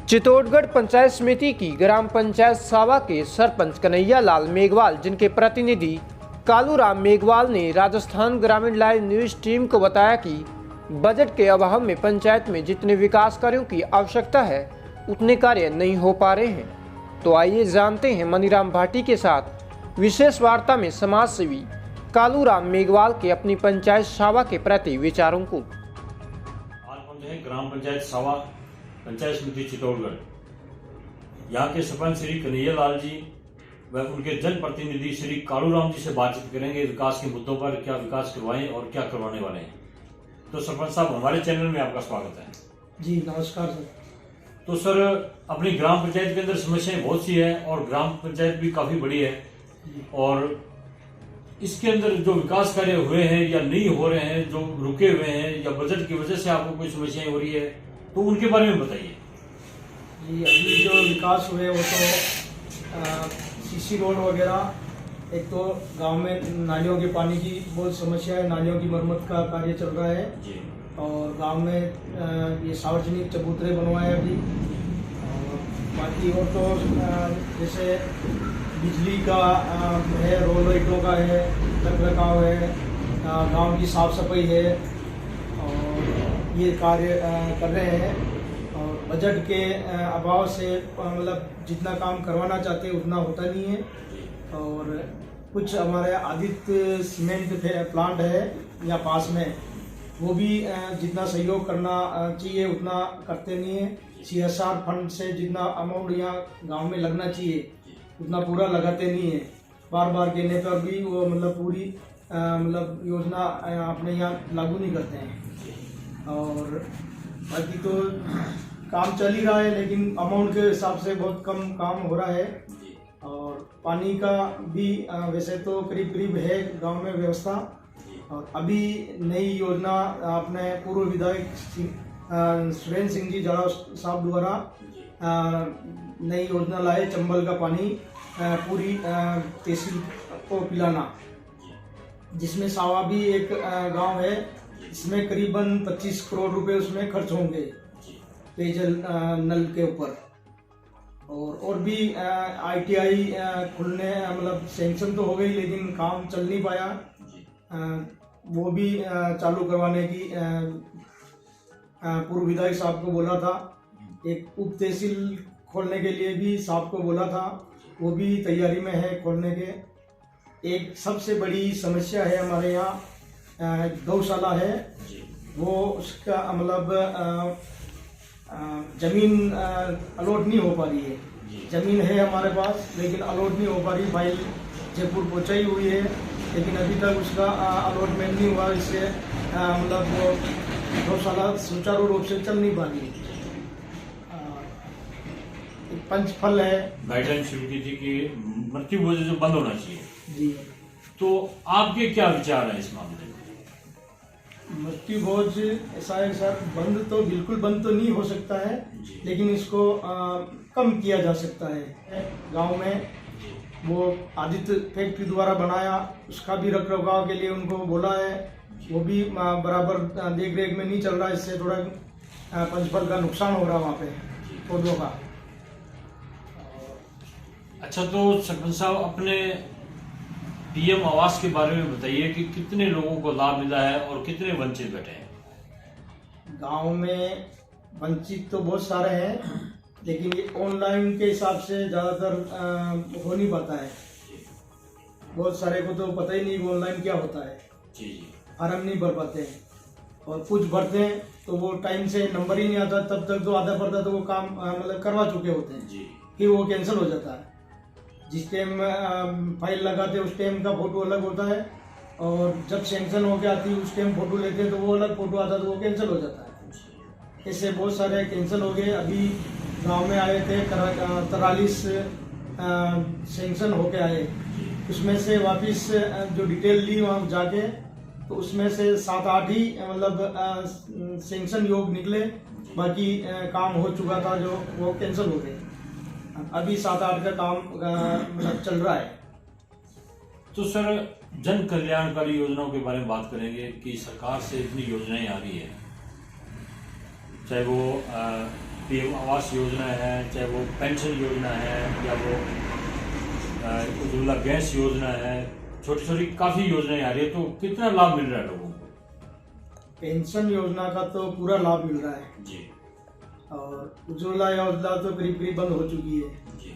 चित्तौड़गढ़ पंचायत समिति की ग्राम पंचायत सावा के सरपंच कन्हैया लाल मेघवाल, जिनके प्रतिनिधि कालूराम मेघवाल ने राजस्थान ग्रामीण लाइव न्यूज टीम को बताया कि बजट के अभाव में पंचायत में जितने विकास कार्यों की आवश्यकता है उतने कार्य नहीं हो पा रहे हैं। तो आइए जानते हैं मनीराम भाटी के साथ विशेष वार्ता में समाज सेवी कालूराम मेघवाल के अपनी पंचायत सावा के प्रति विचारों को। आज पहुंचे हैं ग्राम पंचायत सावा पंचायत समिति चित्तौड़गढ़। यहाँ के सरपंच श्री कन्हैया लाल जी व उनके जनप्रतिनिधि श्री कालूराम जी से बातचीत करेंगे विकास के मुद्दों पर, क्या विकास करवाएं और क्या करवाने वाले हैं। तो सरपंच साहब, हमारे चैनल में आपका स्वागत है। जी नमस्कार सर। तो सर, अपनी ग्राम पंचायत के अंदर समस्याएं बहुत सी है और ग्राम पंचायत भी काफी बड़ी है, और इसके अंदर जो विकास कार्य हुए हैं या नहीं हो रहे हैं, जो रुके हुए हैं या बजट की वजह से आपको कोई समस्याएं हो रही है, तो उनके बारे में बताइए। जी, अभी जो विकास हुए वो तो सीसी रोड वगैरह, एक तो गांव में नालियों के पानी की बहुत समस्या है, नालियों की मरम्मत का कार्य चल रहा है जी। और गांव में ये सार्वजनिक चबूतरे बनवाए अभी। और बाकी और तो जैसे बिजली का है, रोड लाइटों का है, रखरखाव है, गांव की साफ सफाई है और ये कार्य कर रहे हैं। और बजट के अभाव से मतलब जितना काम करवाना चाहते हैं उतना होता नहीं है। और कुछ हमारे आदित्य सीमेंट प्लांट है या पास में, वो भी जितना सहयोग करना चाहिए उतना करते नहीं है। CSR फंड से जितना अमाउंट यहाँ गांव में लगना चाहिए उतना पूरा लगाते नहीं है। बार बार कहने पर भी वो मतलब पूरी मतलब योजना अपने यहाँ लागू नहीं करते हैं। और बाकी तो काम चल ही रहा है, लेकिन अमाउंट के हिसाब से बहुत कम काम हो रहा है। और पानी का भी वैसे तो करीब करीब है गांव में व्यवस्था। और अभी नई योजना अपने पूर्व विधायक सुरेंद्र सिंह जी जाड़ा साहब द्वारा नई योजना लाए, चंबल का पानी पूरी तहसील को पिलाना, जिसमें सावा भी एक गांव है। इसमें करीबन 25 करोड़ रुपए उसमें खर्च होंगे पेयजल नल के ऊपर। और भी ITI खुलने मतलब सैंक्शन तो हो गई, लेकिन काम चल नहीं पाया। वो भी चालू करवाने की पूर्व विधायक साहब को बोला था। एक उप तहसील खोलने के लिए भी साहब को बोला था, वो भी तैयारी में है खोलने के। एक सबसे बड़ी समस्या है हमारे यहाँ गौशाला है, वो उसका मतलब जमीन अलॉट नहीं हो पा रही है। जमीन है हमारे पास लेकिन अलॉट नहीं हो पा रही। फाइल जयपुर पहुंचाई हुई है लेकिन अभी तक उसका अलॉटमेंट नहीं हुआ। इससे मतलब गौशाला सुचारू रूप से चल नहीं पा रही है। पंचफल है, गाइडलाइन शुरू की थी कि मृत्यु भोज जो बंद होना चाहिए जी। तो आपके क्या विचार है इस मामले में? मृत्यु भोज ऐसा है सर, बंद तो बिल्कुल बंद तो नहीं हो सकता है, लेकिन इसको कम किया जा सकता है। गांव में वो आदित्य फैक्ट्री द्वारा बनाया, उसका भी रख रखाव के लिए उनको बोला है, वो भी बराबर देख रेख में नहीं चल रहा। इससे थोड़ा पंचफल का नुकसान हो रहा वहाँ पे पौधों का। अच्छा, तो सरपंच साहब, अपने PM आवास के बारे में बताइए कि कितने लोगों को लाभ मिला है और कितने वंचित बैठे हैं। गांव में वंचित तो बहुत सारे हैं, लेकिन ये ऑनलाइन के हिसाब से ज़्यादातर हो नहीं पाता है। बहुत सारे को तो पता ही नहीं कि ऑनलाइन क्या होता है। जी। फॉर्म नहीं भर पाते हैं, और कुछ भरते हैं तो वो टाइम से नंबर ही नहीं आता, तब तक तो आधा पड़ता तो वो काम मतलब करवा चुके होते हैं जी। फिर वो कैंसिल हो जाता है। जिस टाइम फाइल लगाते हैं उस टाइम का फोटो अलग होता है, और जब सैंक्शन होके आती है उस टाइम फोटो लेते हैं तो वो अलग फोटो आता है, तो वो कैंसिल हो जाता है। इससे बहुत सारे कैंसिल हो गए। अभी गांव में आए थे 43 सैंक्शन होके आए, उसमें से वापस जो डिटेल ली वहाँ जाके, तो उसमें से 7-8 ही मतलब सैंक्शन योग निकले, बाकी काम हो चुका था जो वो कैंसिल हो गए। अभी 7-8 का काम मतलब चल रहा है। तो सर, जन कल्याणकारी योजनाओं के बारे में बात करेंगे कि सरकार से इतनी योजनाएं आ रही है, चाहे वो पीएम आवास योजना है, चाहे वो पेंशन योजना है, या वो उज्ज्वला गैस योजना है, छोटी छोटी काफ़ी योजनाएं आ रही है, तो कितना लाभ मिल रहा है लोगों को? पेंशन योजना का तो पूरा लाभ मिल रहा है जी। और उज्ज्वला योजना तो करीब करीब बंद हो चुकी है जी।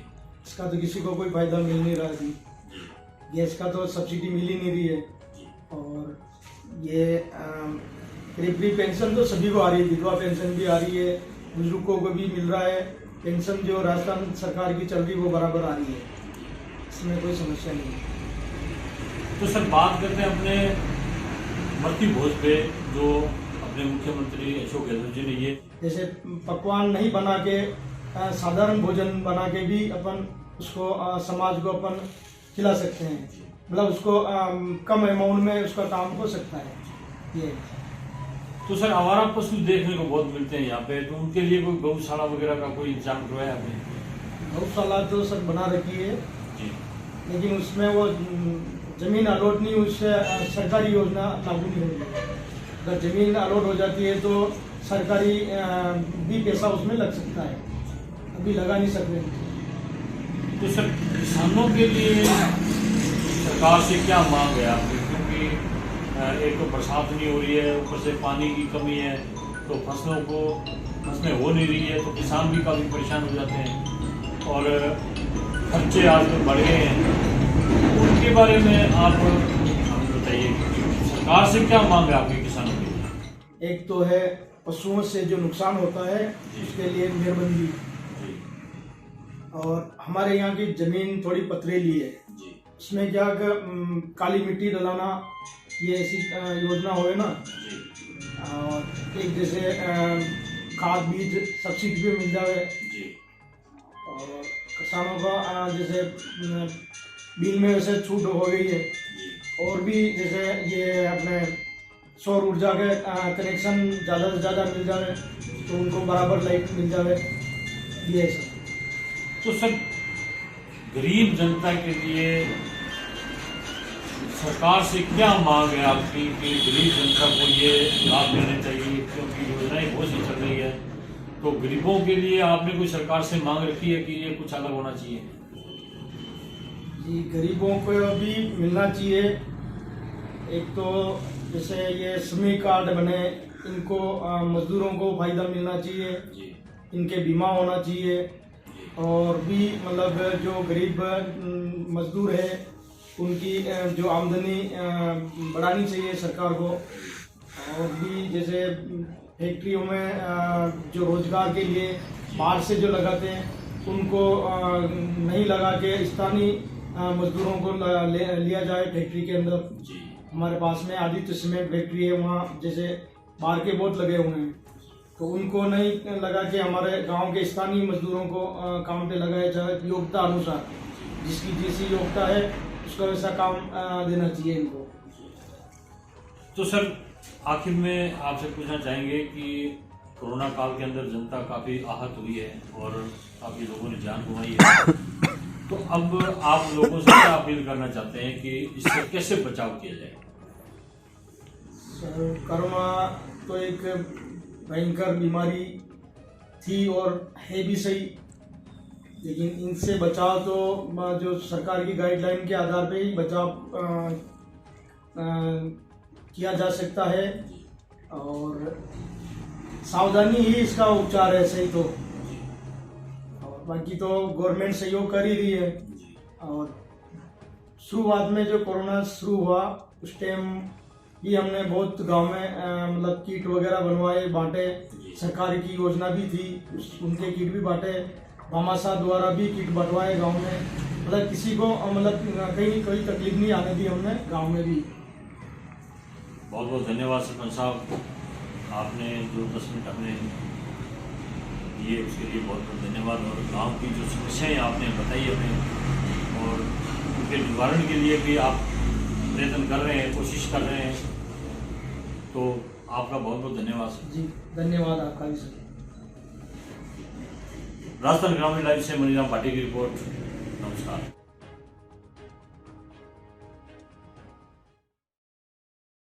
इसका तो किसी को कोई फायदा मिल नहीं रहा जी। जी। गैस का तो सब्सिडी मिल ही नहीं रही है। जी। और ये करीब करीब पेंशन तो सभी को आ रही है, विधवा पेंशन भी आ रही है, बुजुर्गों को भी मिल रहा है। पेंशन जो राजस्थान सरकार की चल रही है वो बराबर आ रही है, इसमें कोई समस्या नहीं है। तो सर बात करते हैं अपने मृत्यु भोज पे, जो अपने मुख्यमंत्री अशोक गहलोत जी ने ये जैसे पकवान नहीं बना के साधारण भोजन बना के भी अपन उसको समाज को अपन खिला सकते हैं, मतलब उसको कम अमाउंट में उसका काम हो सकता है ये। तो सर आवारा पशु देखने को बहुत मिलते हैं यहाँ पे, तो उनके लिए कोई गौशाला वगैरह का कोई इंतजाम करवाया आपने? गौशाला तो सर बना रखी है जी। लेकिन उसमें वो जमीन अलॉट नहीं, उससे सरकारी योजना लागू नहीं होगी। अगर जमीन अलॉट हो जाती है तो सरकारी भी पैसा उसमें लग सकता है, अभी लगा नहीं सकते। तो सर किसानों के लिए सरकार से क्या मांग है आपकी? क्योंकि एक तो बरसात नहीं हो रही है, ऊपर से पानी की कमी है, तो फसलें हो नहीं रही है, तो किसान भी काफ़ी परेशान हो जाते हैं और खर्चे आजकल बढ़ गए हैं। उनके बारे में आप हमें बताइए, सरकार से क्या मांग है आपके किसानों के लिए? एक तो है पशुओं से जो नुकसान होता है उसके लिए मेहरबंदी, और हमारे यहाँ की जमीन थोड़ी पथरीली है, उसमें क्या काली मिट्टी डलाना, ये ऐसी योजना होए ना। और एक जैसे खाद बीज सब्सिडी पे मिल जाए, और किसानों का जैसे बिल में वैसे छूट हो गई है, और भी जैसे ये अपने सौर ऊर्जा के कनेक्शन ज़्यादा से ज़्यादा मिल जाए तो उनको बराबर लाइट मिल जाए, ये सब। तो सर गरीब जनता के लिए सरकार से क्या मांग है आपकी कि गरीब जनता को ये लाभ मिलने चाहिए, क्योंकि योजनाएं बहुत सी चल रही है, तो गरीबों के लिए आपने कोई सरकार से मांग रखी है कि ये कुछ अलग होना चाहिए? जी, गरीबों को भी मिलना चाहिए। एक तो जैसे ये श्रमिक कार्ड बने, इनको मजदूरों को फायदा मिलना चाहिए, इनके बीमा होना चाहिए, और भी मतलब जो गरीब मजदूर है उनकी जो आमदनी बढ़ानी चाहिए सरकार को। और भी जैसे फैक्ट्रियों में जो रोजगार के लिए बाहर से जो लगाते हैं उनको नहीं लगा के स्थानीय मजदूरों को लिया जाए फैक्ट्री के अंदर। हमारे पास में आदित्य सीमेंट फैक्ट्री है, वहाँ जैसे बाहर के बहुत लगे हुए हैं, तो उनको नहीं लगा के हमारे गांव के स्थानीय मजदूरों को काम पे लगाया जाए, योग्यता अनुसार, जिसकी जैसी योग्यता है उसका वैसा काम देना चाहिए इनको। तो सर आखिर में आपसे पूछना चाहेंगे कि कोरोना काल के अंदर जनता काफ़ी आहत हुई है और काफ़ी लोगों ने जान गंवाई है, तो अब आप लोगों से क्या अपील करना चाहते हैं कि इससे कैसे बचाव किया जाए? सर कोरोना तो एक भयंकर बीमारी थी और है भी सही, लेकिन इनसे बचाव तो जो सरकार की गाइडलाइन के आधार पे ही बचाव किया जा सकता है, और सावधानी ही इसका उपचार है सही तो। और बाकी तो गवर्नमेंट सहयोग कर ही रही है। और शुरुआत में जो कोरोना शुरू हुआ उस टाइम भी हमने बहुत गांव में मतलब किट वगैरह बनवाए, बांटे, सरकार की योजना भी थी, उनके किट भी बांटे, भामाशाह द्वारा भी किट बंटवाए गांव में, मतलब किसी को मतलब कहीं कोई तकलीफ नहीं आने दी हमने गांव में भी। बहुत बहुत धन्यवाद सरपंच साहब, आपने जो 10 मिनट अपने दिए उसके लिए बहुत बहुत धन्यवाद। और गांव की जो समस्याएं आपने बताई हमें और उनके निवारण के लिए भी आप प्रयत्न कर रहे हैं, कोशिश कर रहे हैं, तो आपका बहुत बहुत धन्यवाद सर। जी धन्यवाद आपका भी सर। राजस्थान ग्रामीण लाइव से मनीराम पाटिल की रिपोर्ट। नमस्कार।